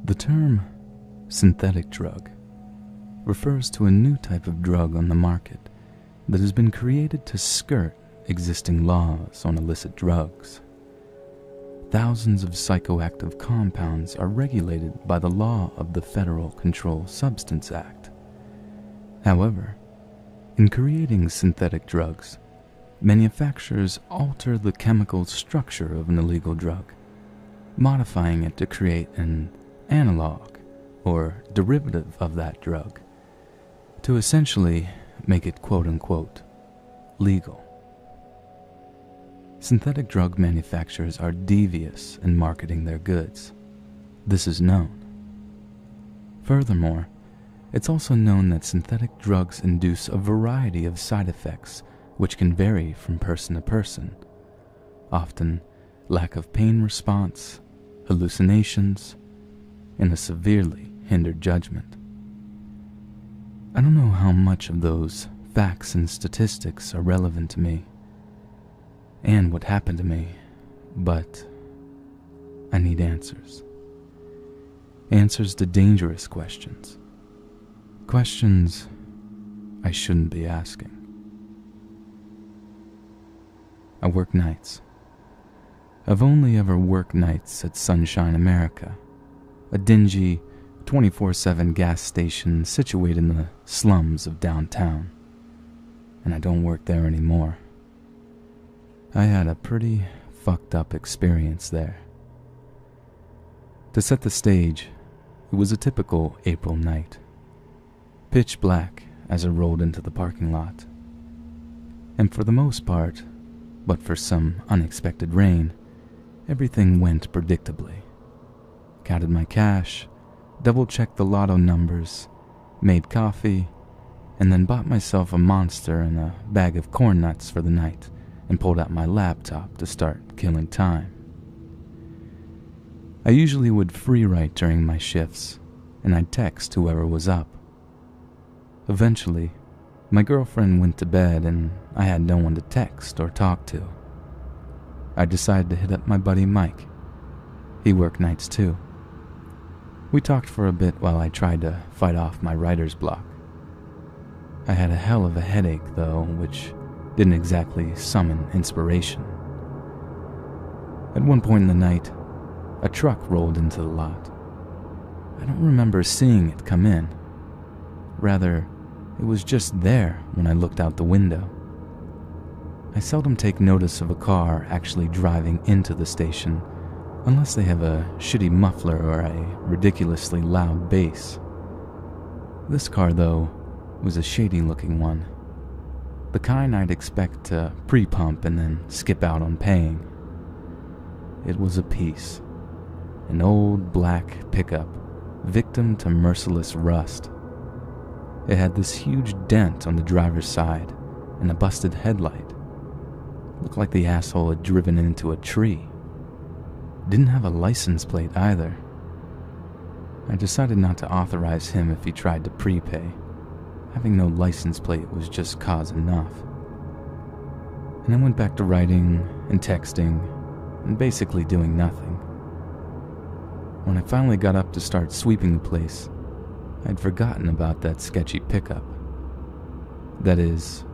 The term synthetic drug refers to a new type of drug on the market that has been created to skirt existing laws on illicit drugs. Thousands of psychoactive compounds are regulated by the law of the Federal Controlled Substance Act. However, in creating synthetic drugs, manufacturers alter the chemical structure of an illegal drug, modifying it to create an analog or derivative of that drug, to essentially make it quote-unquote legal. Synthetic drug manufacturers are devious in marketing their goods. This is known. Furthermore, it's also known that synthetic drugs induce a variety of side effects which can vary from person to person, often lack of pain response, hallucinations, and a severely hindered judgment. I don't know how much of those facts and statistics are relevant to me and what happened to me, but I need answers. Answers to dangerous questions. Questions I shouldn't be asking. I work nights. I've only ever worked nights at Sunshine America, a dingy 24/7 gas station situated in the slums of downtown, and I don't work there anymore. I had a pretty fucked up experience there. To set the stage, it was a typical April night. Pitch black as I rolled into the parking lot. And for the most part, but for some unexpected rain, everything went predictably. Counted my cash, double-checked the lotto numbers, made coffee, and then bought myself a Monster and a bag of corn nuts for the night and pulled out my laptop to start killing time. I usually would free write during my shifts, and I'd text whoever was up. Eventually, my girlfriend went to bed and I had no one to text or talk to. I decided to hit up my buddy Mike. He worked nights too. We talked for a bit while I tried to fight off my writer's block. I had a hell of a headache though, which didn't exactly summon inspiration. At one point in the night, a truck rolled into the lot. I don't remember seeing it come in. Rather, it was just there when I looked out the window. I seldom take notice of a car actually driving into the station unless they have a shitty muffler or a ridiculously loud bass. This car, though, was a shady-looking one. The kind I'd expect to pre-pump and then skip out on paying. It was a piece. An old black pickup, victim to merciless rust. It had this huge dent on the driver's side and a busted headlight. Looked like the asshole had driven into a tree. Didn't have a license plate either. I decided not to authorize him if he tried to prepay. Having no license plate was just cause enough. And I went back to writing and texting and basically doing nothing. When I finally got up to start sweeping the place, I'd forgotten about that sketchy pickup. That is,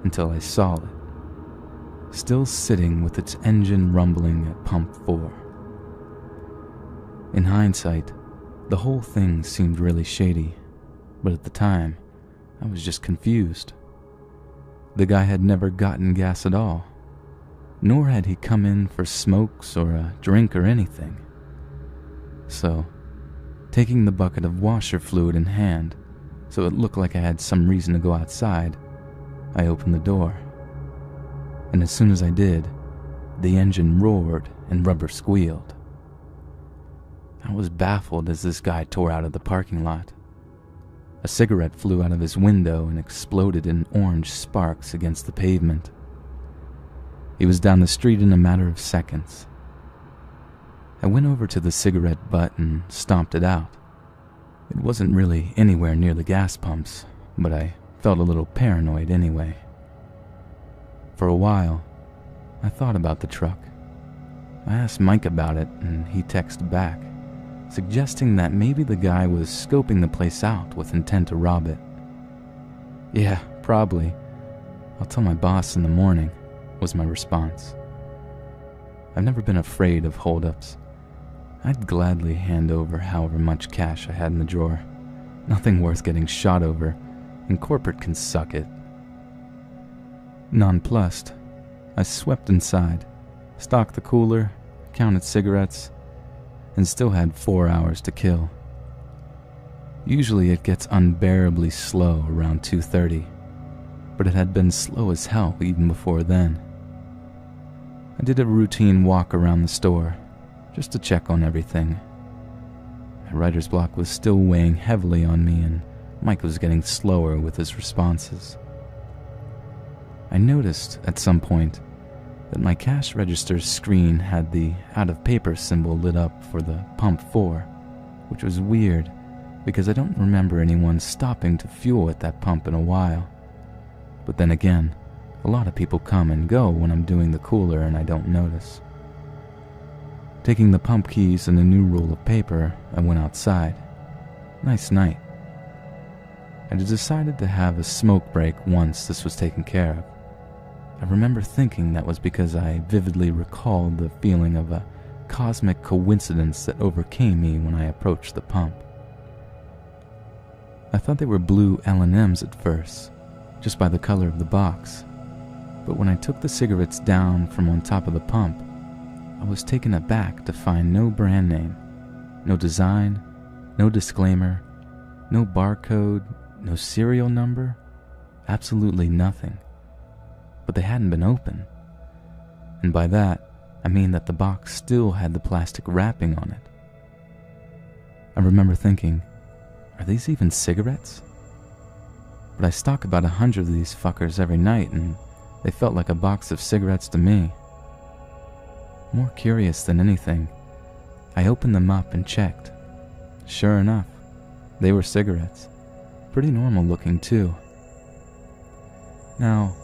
until I saw it, still sitting with its engine rumbling at pump 4. In hindsight, the whole thing seemed really shady, but at the time, I was just confused. The guy had never gotten gas at all, nor had he come in for smokes or a drink or anything. So, taking the bucket of washer fluid in hand, so it looked like I had some reason to go outside, I opened the door. And as soon as I did, the engine roared and rubber squealed. I was baffled as this guy tore out of the parking lot. A cigarette flew out of his window and exploded in orange sparks against the pavement. He was down the street in a matter of seconds. I went over to the cigarette butt and stomped it out. It wasn't really anywhere near the gas pumps, but I felt a little paranoid anyway. For a while, I thought about the truck. I asked Mike about it and he texted back, suggesting that maybe the guy was scoping the place out with intent to rob it. "Yeah, probably. I'll tell my boss in the morning," was my response. I've never been afraid of holdups. I'd gladly hand over however much cash I had in the drawer. Nothing worth getting shot over, and corporate can suck it. Nonplussed, I swept inside, stocked the cooler, counted cigarettes, and still had 4 hours to kill. Usually it gets unbearably slow around 2:30, but it had been slow as hell even before then. I did a routine walk around the store, just to check on everything. My writer's block was still weighing heavily on me, and Mike was getting slower with his responses. I noticed at some point that my cash register screen had the out-of-paper symbol lit up for the pump 4, which was weird because I don't remember anyone stopping to fuel at that pump in a while. But then again, a lot of people come and go when I'm doing the cooler and I don't notice. Taking the pump keys and a new roll of paper, I went outside. Nice night. I decided to have a smoke break once this was taken care of. I remember thinking that was because I vividly recalled the feeling of a cosmic coincidence that overcame me when I approached the pump. I thought they were blue L&Ms at first, just by the color of the box. But when I took the cigarettes down from on top of the pump, I was taken aback to find no brand name, no design, no disclaimer, no barcode, no serial number, absolutely nothing. But they hadn't been opened. And by that, I mean that the box still had the plastic wrapping on it. I remember thinking, are these even cigarettes? But I stock about 100 of these fuckers every night, and they felt like a box of cigarettes to me. More curious than anything, I opened them up and checked. Sure enough, they were cigarettes. Pretty normal looking too. Now,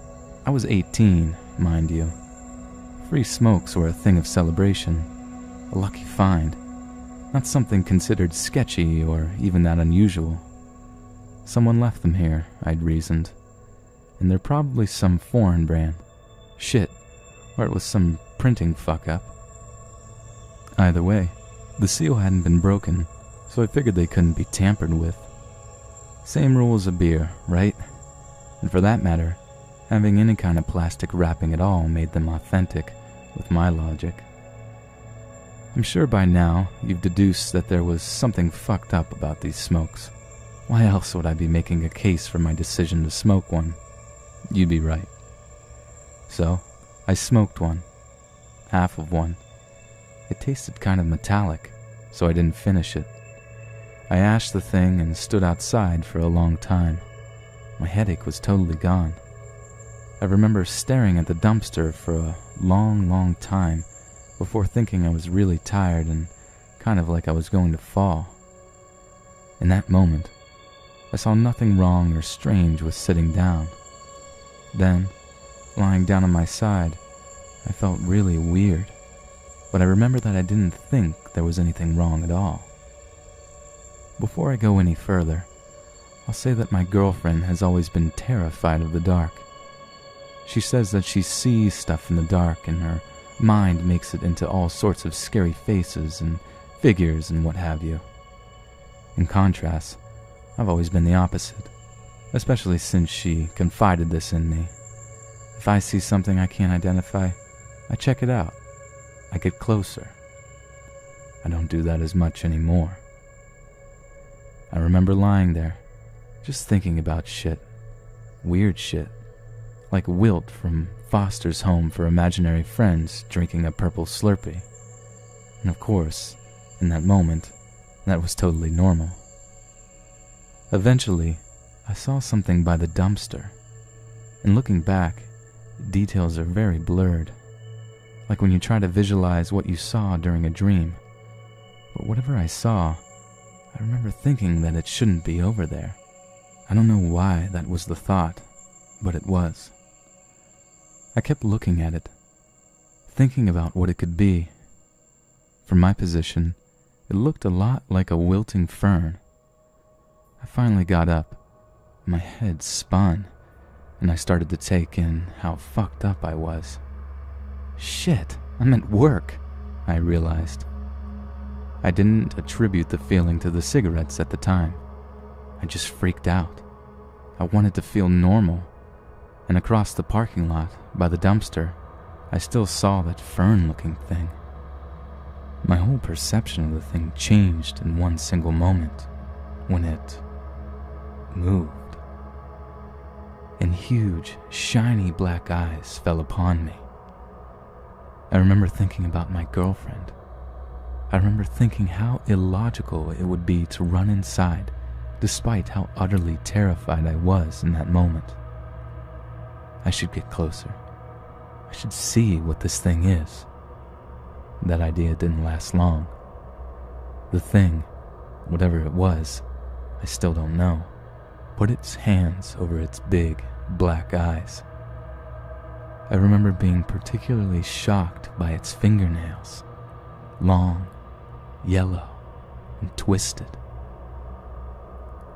I was 18, mind you. Free smokes were a thing of celebration, a lucky find, not something considered sketchy or even that unusual. Someone left them here, I'd reasoned, and they're probably some foreign brand. Shit, or it was some printing fuck-up. Either way, the seal hadn't been broken, so I figured they couldn't be tampered with. Same rule as a beer, right? And for that matter, having any kind of plastic wrapping at all made them authentic, with my logic. I'm sure by now you've deduced that there was something fucked up about these smokes. Why else would I be making a case for my decision to smoke one? You'd be right. So, I smoked one. Half of one. It tasted kind of metallic, so I didn't finish it. I ashed the thing and stood outside for a long time. My headache was totally gone. I remember staring at the dumpster for a long time before thinking I was really tired and kind of like I was going to fall. In that moment, I saw nothing wrong or strange with sitting down. Then, lying down on my side, I felt really weird, but I remember that I didn't think there was anything wrong at all. Before I go any further, I'll say that my girlfriend has always been terrified of the dark. She says that she sees stuff in the dark and her mind makes it into all sorts of scary faces and figures and what have you. In contrast, I've always been the opposite, especially since she confided this in me. If I see something I can't identify, I check it out. I get closer. I don't do that as much anymore. I remember lying there, just thinking about shit. Weird shit. Like Wilt from Foster's Home for Imaginary Friends drinking a purple Slurpee. And of course, in that moment, that was totally normal. Eventually, I saw something by the dumpster. And looking back, details are very blurred. Like when you try to visualize what you saw during a dream. But whatever I saw, I remember thinking that it shouldn't be over there. I don't know why that was the thought, but it was. I kept looking at it, thinking about what it could be. From my position, It looked a lot like a wilting fern. I finally got up. My head spun, and I started to take in how fucked up I was. Shit, I'm at work, I realized. I didn't attribute the feeling to the cigarettes at the time. I just freaked out. I wanted to feel normal, and across the parking lot, by the dumpster, I still saw that fern-looking thing. My whole perception of the thing changed in one single moment, when it moved. And huge, shiny black eyes fell upon me. I remember thinking about my girlfriend. I remember thinking how illogical it would be to run inside, despite how utterly terrified I was in that moment. I should get closer. I should see what this thing is. That idea didn't last long. The thing, whatever it was, I still don't know, put its hands over its big, black eyes. I remember being particularly shocked by its fingernails, long, yellow, and twisted.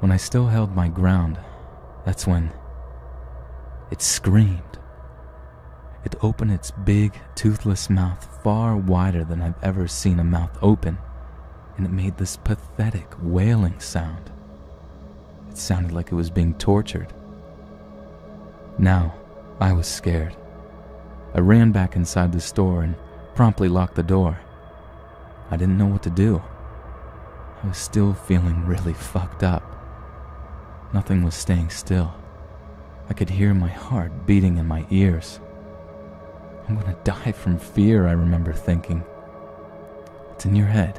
When I still held my ground, that's when it screamed. It opened its big, toothless mouth far wider than I've ever seen a mouth open, and it made this pathetic wailing sound. It sounded like it was being tortured. Now, I was scared. I ran back inside the store and promptly locked the door. I didn't know what to do. I was still feeling really fucked up. Nothing was staying still. I could hear my heart beating in my ears. I'm gonna die from fear, I remember thinking. It's in your head.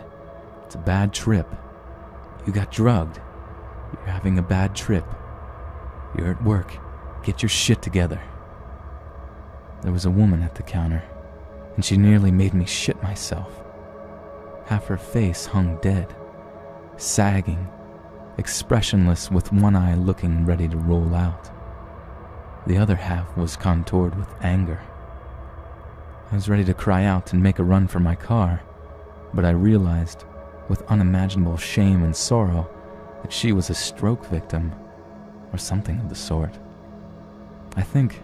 It's a bad trip. You got drugged. You're having a bad trip. You're at work. Get your shit together. There was a woman at the counter, and she nearly made me shit myself. Half her face hung dead, sagging, expressionless with one eye looking ready to roll out. The other half was contoured with anger. I was ready to cry out and make a run for my car, but I realized, with unimaginable shame and sorrow, that she was a stroke victim, or something of the sort. I think,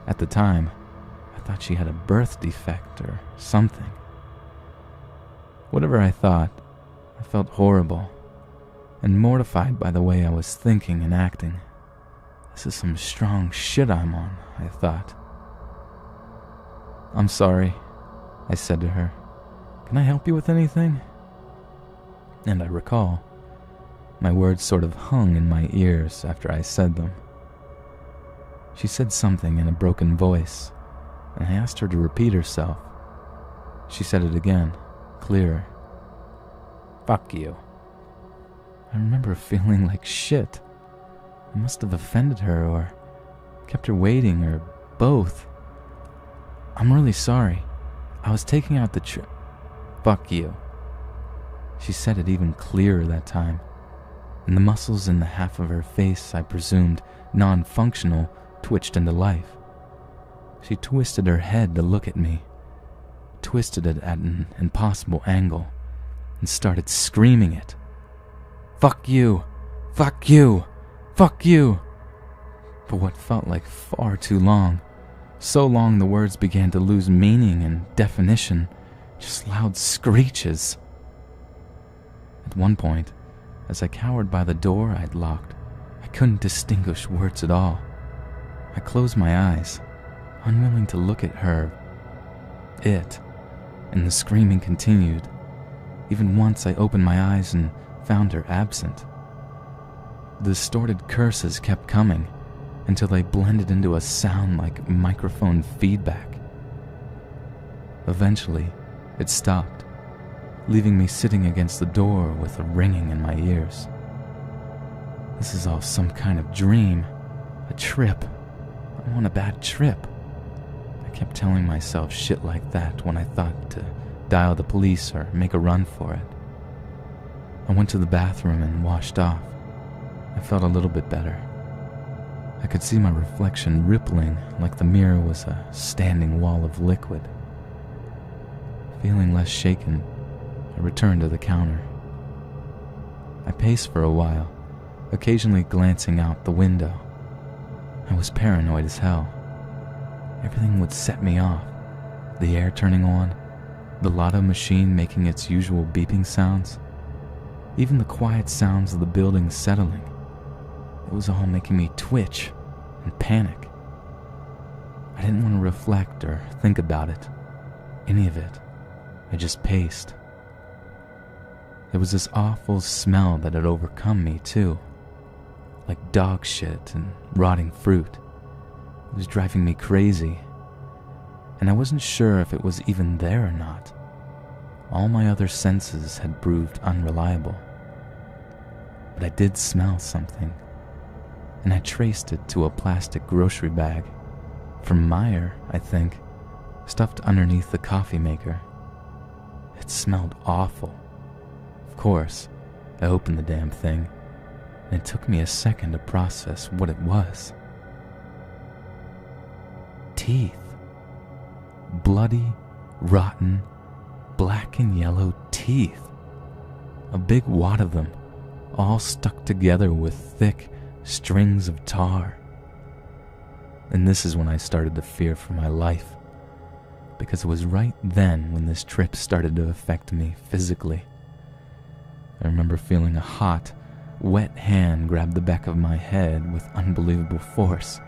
at the time, I thought she had a birth defect or something. Whatever I thought, I felt horrible, and mortified by the way I was thinking and acting. This is some strong shit I'm on, I thought. I'm sorry, I said to her. Can I help you with anything? And I recall, my words sort of hung in my ears after I said them. She said something in a broken voice, and I asked her to repeat herself. She said it again, clearer. Fuck you. I remember feeling like shit. I must have offended her or kept her waiting or both. I'm really sorry. I was taking out the Fuck you. She said it even clearer that time, and the muscles in the half of her face I presumed non-functional twitched into life. She twisted her head to look at me, twisted it at an impossible angle, and started screaming it. Fuck you! Fuck you! Fuck you! For what felt like far too long. So long the words began to lose meaning and definition, just loud screeches. At one point, as I cowered by the door I'd locked, I couldn't distinguish words at all. I closed my eyes, unwilling to look at her, and the screaming continued. Even once I opened my eyes and found her absent. The distorted curses kept coming, until they blended into a sound like microphone feedback. Eventually, it stopped, leaving me sitting against the door with a ringing in my ears. This is all some kind of dream, a trip. I'm on a bad trip. I kept telling myself shit like that when I thought to dial the police or make a run for it. I went to the bathroom and washed off. I felt a little bit better. I could see my reflection rippling like the mirror was a standing wall of liquid. Feeling less shaken, I returned to the counter. I paced for a while, occasionally glancing out the window. I was paranoid as hell. Everything would set me off. The air turning on, the lotto machine making its usual beeping sounds, even the quiet sounds of the building settling. It was all making me twitch and panic. I didn't want to reflect or think about it, any of it. I just paced. There was this awful smell that had overcome me, too, like dog shit and rotting fruit. It was driving me crazy, and I wasn't sure if it was even there or not. All my other senses had proved unreliable. But I did smell something, and I traced it to a plastic grocery bag, from Meyer, I think, stuffed underneath the coffee maker. It smelled awful. Of course, I opened the damn thing, and it took me a second to process what it was. Teeth. Bloody, rotten, black and yellow teeth. A big wad of them, all stuck together with thick strings of tar. And this is when I started to fear for my life, because it was right then when this trip started to affect me physically. I remember feeling a hot, wet hand grab the back of my head with unbelievable force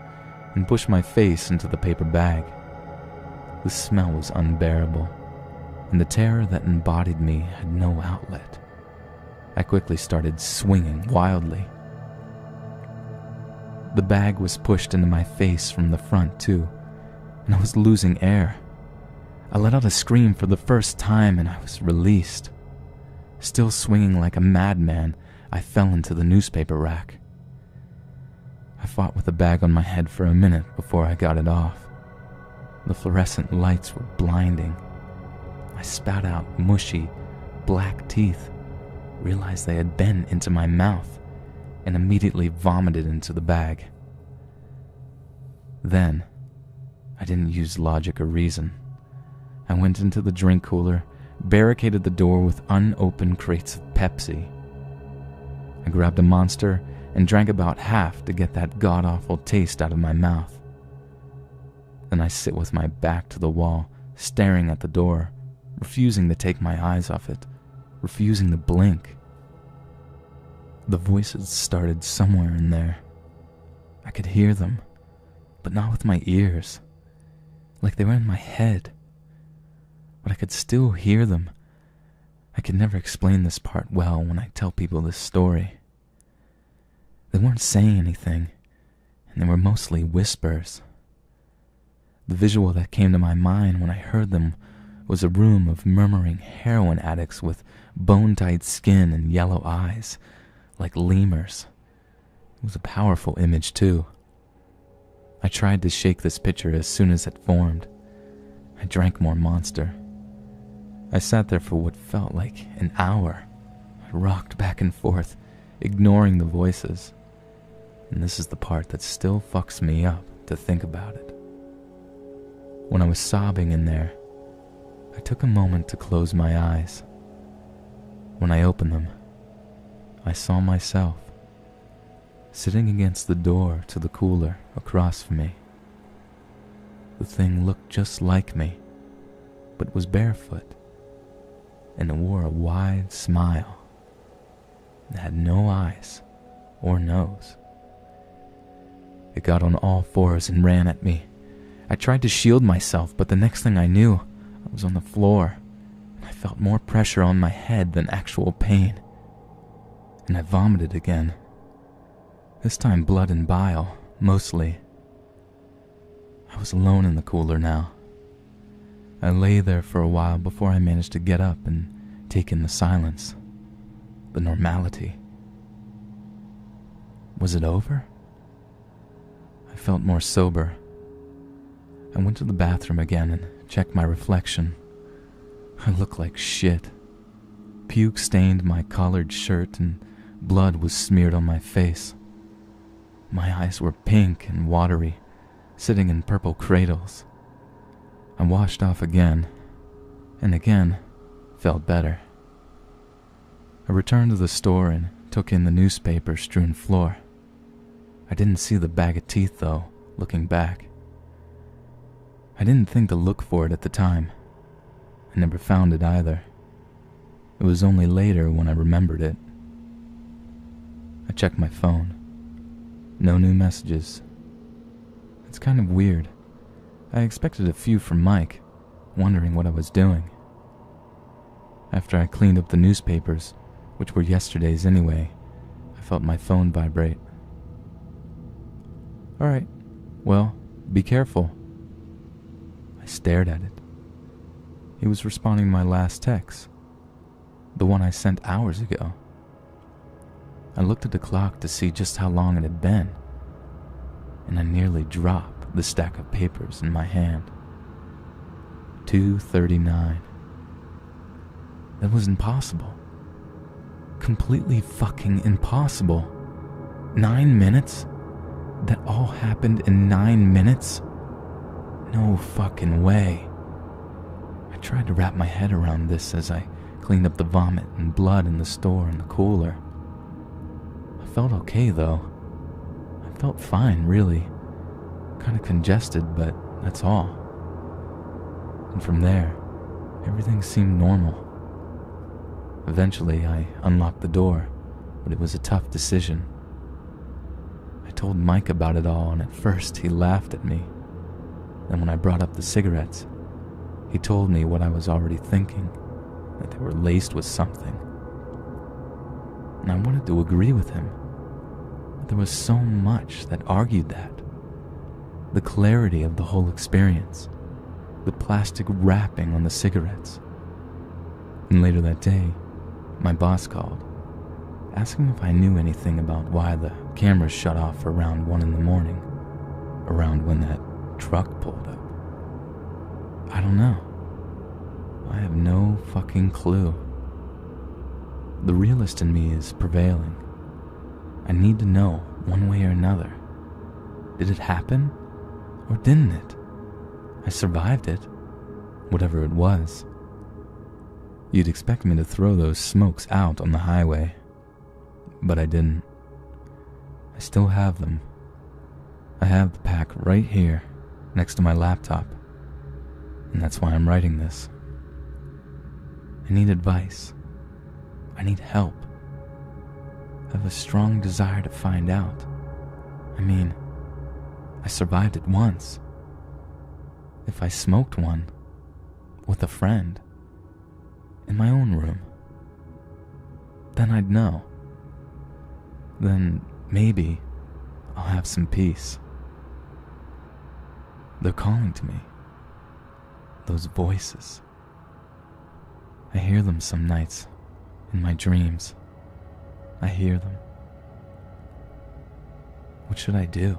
and push my face into the paper bag. The smell was unbearable, and the terror that embodied me had no outlet. I quickly started swinging wildly. The bag was pushed into my face from the front, too, and I was losing air. I let out a scream for the first time, and I was released. Still swinging like a madman, I fell into the newspaper rack. I fought with the bag on my head for a minute before I got it off. The fluorescent lights were blinding. I spat out mushy, black teeth, realized they had been into my mouth, and immediately vomited into the bag. Then, I didn't use logic or reason. I went into the drink cooler, barricaded the door with unopened crates of Pepsi. I grabbed a Monster and drank about half to get that god-awful taste out of my mouth. Then I sit with my back to the wall, staring at the door, refusing to take my eyes off it, refusing to blink. The voices started somewhere in there. I could hear them, but not with my ears, like they were in my head. But I could still hear them. I could never explain this part well when I tell people this story. They weren't saying anything, and they were mostly whispers. The visual that came to my mind when I heard them was a room of murmuring heroin addicts with bone-tight skin and yellow eyes, like lemurs. It was a powerful image, too. I tried to shake this picture as soon as it formed. I drank more Monster. I sat there for what felt like an hour. I rocked back and forth, ignoring the voices. And this is the part that still fucks me up to think about it. When I was sobbing in there, I took a moment to close my eyes. When I opened them, I saw myself sitting against the door to the cooler across from me. The thing looked just like me, but was barefoot, and it wore a wide smile. It had no eyes or nose. It got on all fours and ran at me. I tried to shield myself, but the next thing I knew, I was on the floor, and I felt more pressure on my head than actual pain. And I vomited again. This time blood and bile, mostly. I was alone in the cooler now. I lay there for a while before I managed to get up and take in the silence, the normality. Was it over? I felt more sober. I went to the bathroom again and checked my reflection. I looked like shit. Puke stained my collared shirt and blood was smeared on my face. My eyes were pink and watery, sitting in purple cradles. I washed off again, and again felt better. I returned to the store and took took in the newspaper-strewn floor. I didn't see the bag of teeth, though, looking back. I didn't think to look for it at the time. I never found it either. It was only later when I remembered it. I checked my phone. No new messages. It's kind of weird. I expected a few from Mike, wondering what I was doing. After I cleaned up the newspapers, which were yesterday's anyway, I felt my phone vibrate. "Alright, well, be careful." I stared at it. He was responding to my last text, the one I sent hours ago. I looked at the clock to see just how long it had been, and I nearly dropped the stack of papers in my hand. 2:39. That was impossible. Completely fucking impossible. 9 minutes? That all happened in 9 minutes? No fucking way. I tried to wrap my head around this as I cleaned up the vomit and blood in the store and the cooler. I felt okay, though. I felt fine, really. Kinda congested, but that's all. And from there, everything seemed normal. Eventually, I unlocked the door, but it was a tough decision. I told Mike about it all, and at first he laughed at me. Then when I brought up the cigarettes, he told me what I was already thinking, that they were laced with something. And I wanted to agree with him, but there was so much that argued that. The clarity of the whole experience, the plastic wrapping on the cigarettes. And later that day, my boss called, asking if I knew anything about why the cameras shut off around 1 a.m, around when that truck pulled up. I don't know. I have no fucking clue. The realist in me is prevailing. I need to know one way or another. Did it happen? Or didn't it? I survived it, whatever it was. You'd expect me to throw those smokes out on the highway, but I didn't. I still have them. I have the pack right here, next to my laptop, and that's why I'm writing this. I need advice. I need help. I have a strong desire to find out. I mean, I survived it once. If I smoked one, with a friend, in my own room, then I'd know. Then maybe I'll have some peace. They're calling to me. Those voices. I hear them some nights, in my dreams. I hear them. What should I do?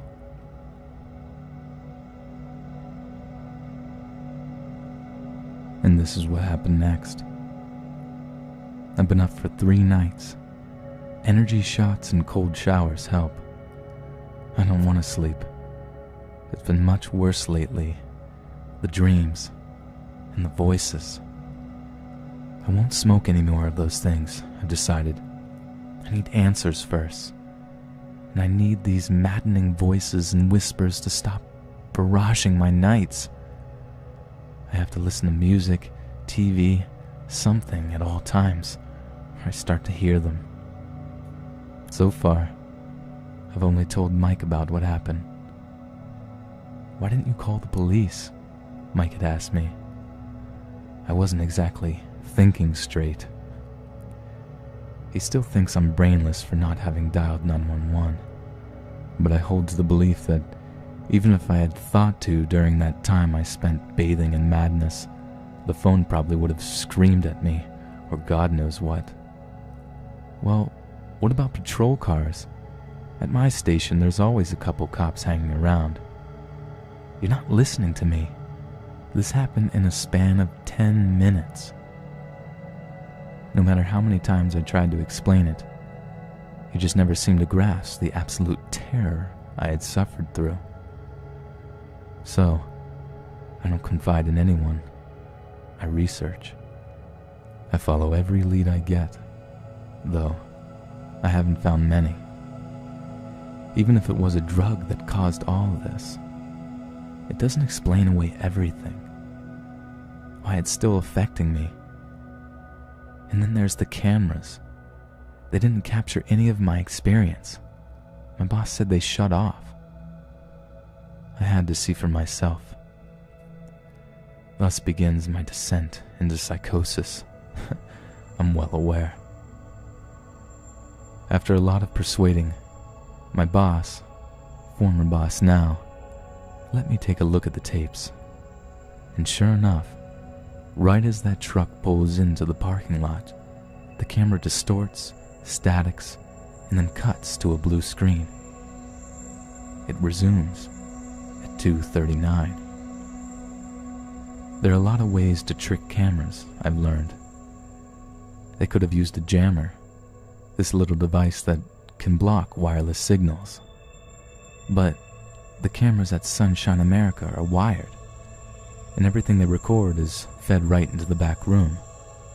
And this is what happened next. I've been up for 3 nights. Energy shots and cold showers help. I don't want to sleep. It's been much worse lately. The dreams and the voices. I won't smoke any more of those things, I've decided. I need answers first. And I need these maddening voices and whispers to stop barraging my nights. I have to listen to music, TV, something at all times, or I start to hear them. So far, I've only told Mike about what happened. "Why didn't you call the police?" Mike had asked me. I wasn't exactly thinking straight. He still thinks I'm brainless for not having dialed 911, but I hold to the belief that even if I had thought to during that time I spent bathing in madness, the phone probably would have screamed at me, or God knows what. Well, what about patrol cars? At my station, there's always a couple cops hanging around. You're not listening to me. This happened in a span of 10 minutes. No matter how many times I tried to explain it, he just never seemed to grasp the absolute terror I had suffered through. So, I don't confide in anyone. I research. I follow every lead I get, though I haven't found many. Even if it was a drug that caused all of this, it doesn't explain away everything. Why it's still affecting me. And then there's the cameras. They didn't capture any of my experience. My boss said they shut off. I had to see for myself. Thus begins my descent into psychosis. I'm well aware. After a lot of persuading, my boss, former boss now, let me take a look at the tapes. And sure enough, right as that truck pulls into the parking lot, the camera distorts, statics, and then cuts to a blue screen. It resumes at 2:39. There are a lot of ways to trick cameras, I've learned. They could have used a jammer, this little device that can block wireless signals. But the cameras at Sunshine America are wired, and everything they record is fed right into the back room,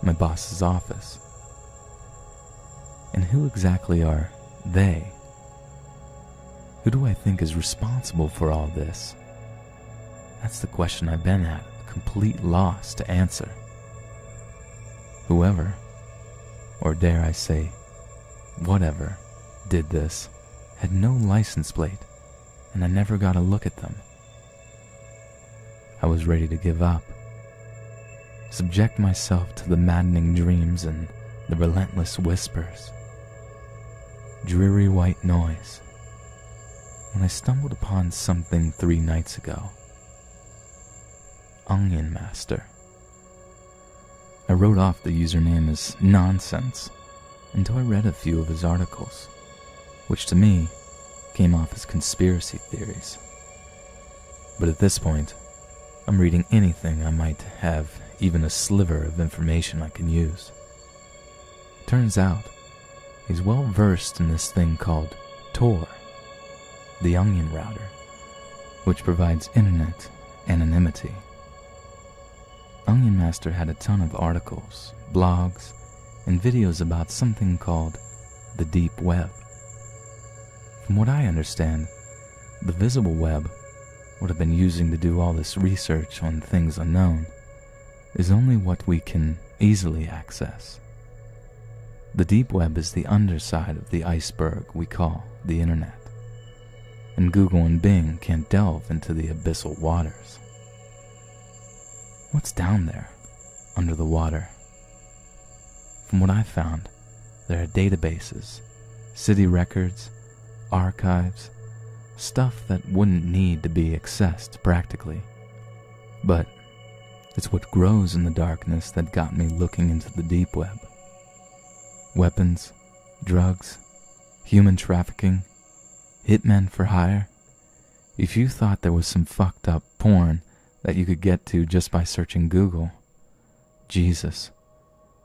my boss's office. And who exactly are they? Who do I think is responsible for all this? That's the question I've been at a complete loss to answer. Whoever, or dare I say, whatever, did this had no license plate, and I never got a look at them. I was ready to give up, subject myself to the maddening dreams and the relentless whispers. Dreary white noise, when I stumbled upon something 3 nights ago. Onion Master. I wrote off the username as nonsense until I read a few of his articles, which to me came off as conspiracy theories. But at this point, I'm reading anything I might have even a sliver of information I can use. Turns out, he's well versed in this thing called Tor, the onion router, which provides internet anonymity. Onion Master had a ton of articles, blogs, and videos about something called the deep web. From what I understand, the visible web, what I've been using to do all this research on things unknown, is only what we can easily access. The deep web is the underside of the iceberg we call the internet, and Google and Bing can't delve into the abyssal waters. What's down there, under the water? From what I've found, there are databases, city records, archives, stuff that wouldn't need to be accessed practically. But it's what grows in the darkness that got me looking into the deep web. Weapons, drugs, human trafficking, hitmen for hire. If you thought there was some fucked up porn that you could get to just by searching Google, Jesus,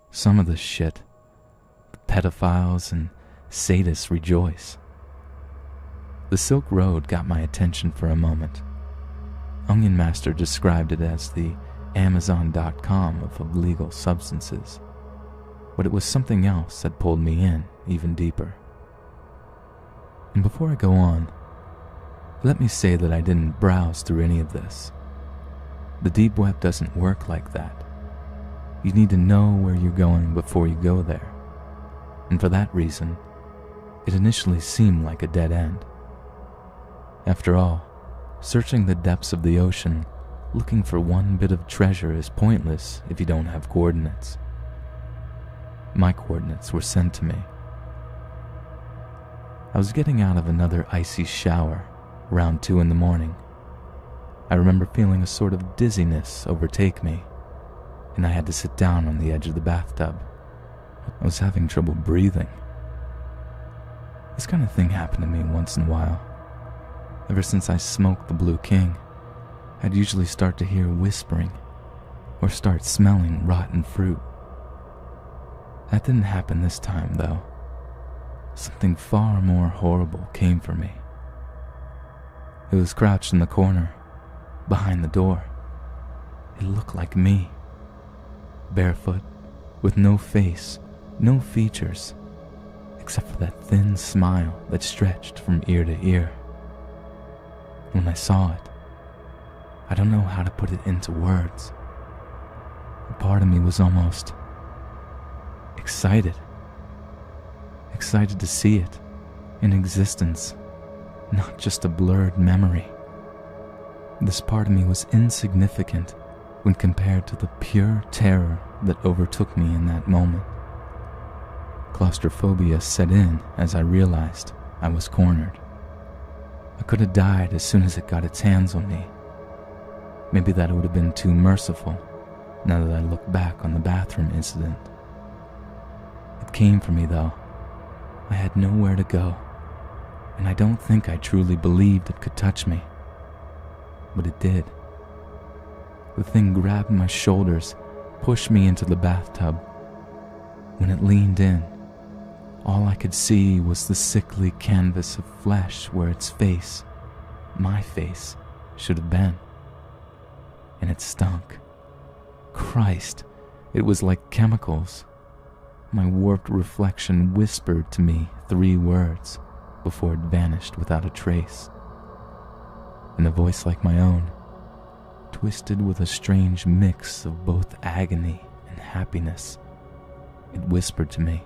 some of this shit, the pedophiles and sadists rejoice. The Silk Road got my attention for a moment. Onion Master described it as the Amazon.com of illegal substances, but it was something else that pulled me in even deeper. And before I go on, let me say that I didn't browse through any of this. The deep web doesn't work like that. You need to know where you're going before you go there, and for that reason, it initially seemed like a dead end. After all, searching the depths of the ocean, looking for one bit of treasure is pointless if you don't have coordinates. My coordinates were sent to me. I was getting out of another icy shower around 2 a.m. I remember feeling a sort of dizziness overtake me, and I had to sit down on the edge of the bathtub. I was having trouble breathing. This kind of thing happened to me once in a while. Ever since I smoked the Blue King, I'd usually start to hear whispering, or start smelling rotten fruit. That didn't happen this time, though. Something far more horrible came for me. It was crouched in the corner, behind the door. It looked like me. Barefoot, with no face, no features, except for that thin smile that stretched from ear to ear. When I saw it, I don't know how to put it into words. A part of me was almost excited. Excited to see it in existence, not just a blurred memory. This part of me was insignificant when compared to the pure terror that overtook me in that moment. Claustrophobia set in as I realized I was cornered. I could have died as soon as it got its hands on me. Maybe that would have been too merciful, now that I look back on the bathroom incident. It came for me, though. I had nowhere to go, and I don't think I truly believed it could touch me. But it did. The thing grabbed my shoulders, pushed me into the bathtub. When it leaned in, all I could see was the sickly canvas of flesh where its face, my face, should have been. And it stunk. Christ, it was like chemicals. My warped reflection whispered to me 3 words before it vanished without a trace. In a voice like my own, twisted with a strange mix of both agony and happiness, it whispered to me,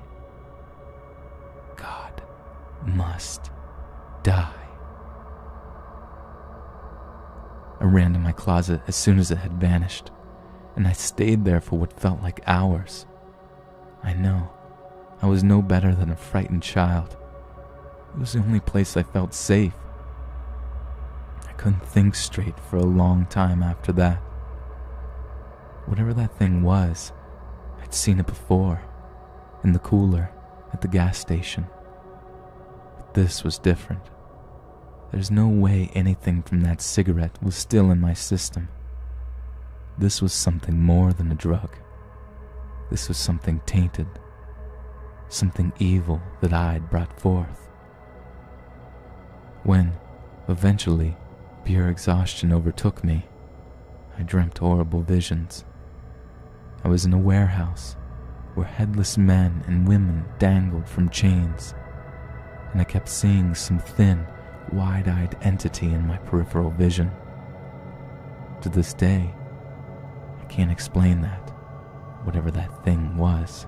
"God must die." I ran to my closet as soon as it had vanished, and I stayed there for what felt like hours. I know, I was no better than a frightened child. It was the only place I felt safe. I couldn't think straight for a long time after that. Whatever that thing was, I'd seen it before, in the cooler at the gas station. But this was different. There's no way anything from that cigarette was still in my system. This was something more than a drug. This was something tainted, something evil that I'd brought forth. When, eventually, pure exhaustion overtook me, I dreamt horrible visions. I was in a warehouse where headless men and women dangled from chains, and I kept seeing some thin, wide-eyed entity in my peripheral vision. To this day, I can't explain that, whatever that thing was.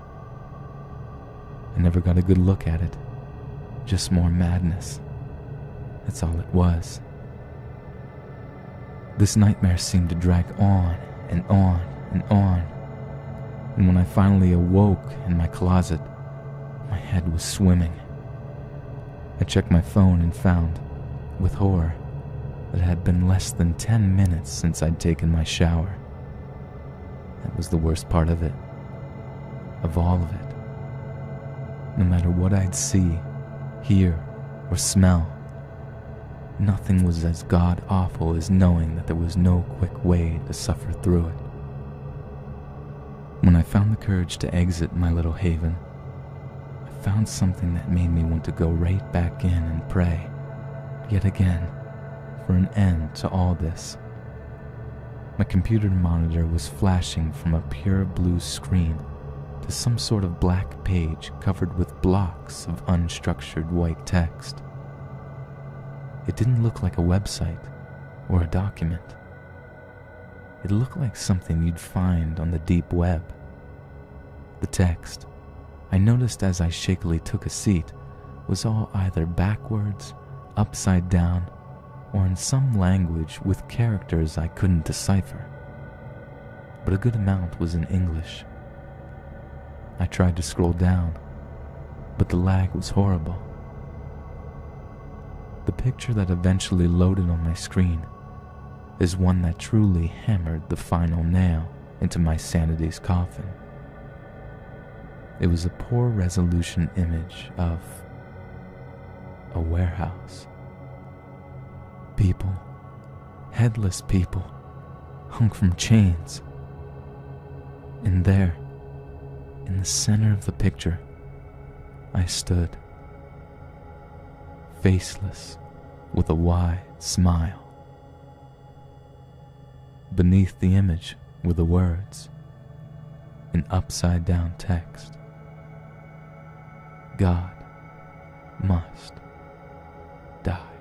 I never got a good look at it, just more madness. That's all it was. This nightmare seemed to drag on and on and on, and when I finally awoke in my closet, my head was swimming. I checked my phone and found, with horror, that it had been less than 10 minutes since I'd taken my shower. That was the worst part of it, of all of it. No matter what I'd see, hear, or smell, nothing was as god-awful as knowing that there was no quick way to suffer through it. When I found the courage to exit my little haven, I found something that made me want to go right back in and pray, yet again, for an end to all this. My computer monitor was flashing from a pure blue screen to some sort of black page covered with blocks of unstructured white text. It didn't look like a website or a document. It looked like something you'd find on the deep web. The text, I noticed as I shakily took a seat, was all either backwards, upside down, or in some language with characters I couldn't decipher. But a good amount was in English. I tried to scroll down, but the lag was horrible. The picture that eventually loaded on my screen is one that truly hammered the final nail into my sanity's coffin. It was a poor resolution image of a warehouse. People, headless people, hung from chains. And there, in the center of the picture, I stood, faceless, with a wide smile. Beneath the image were the words, in upside-down text, "God must die.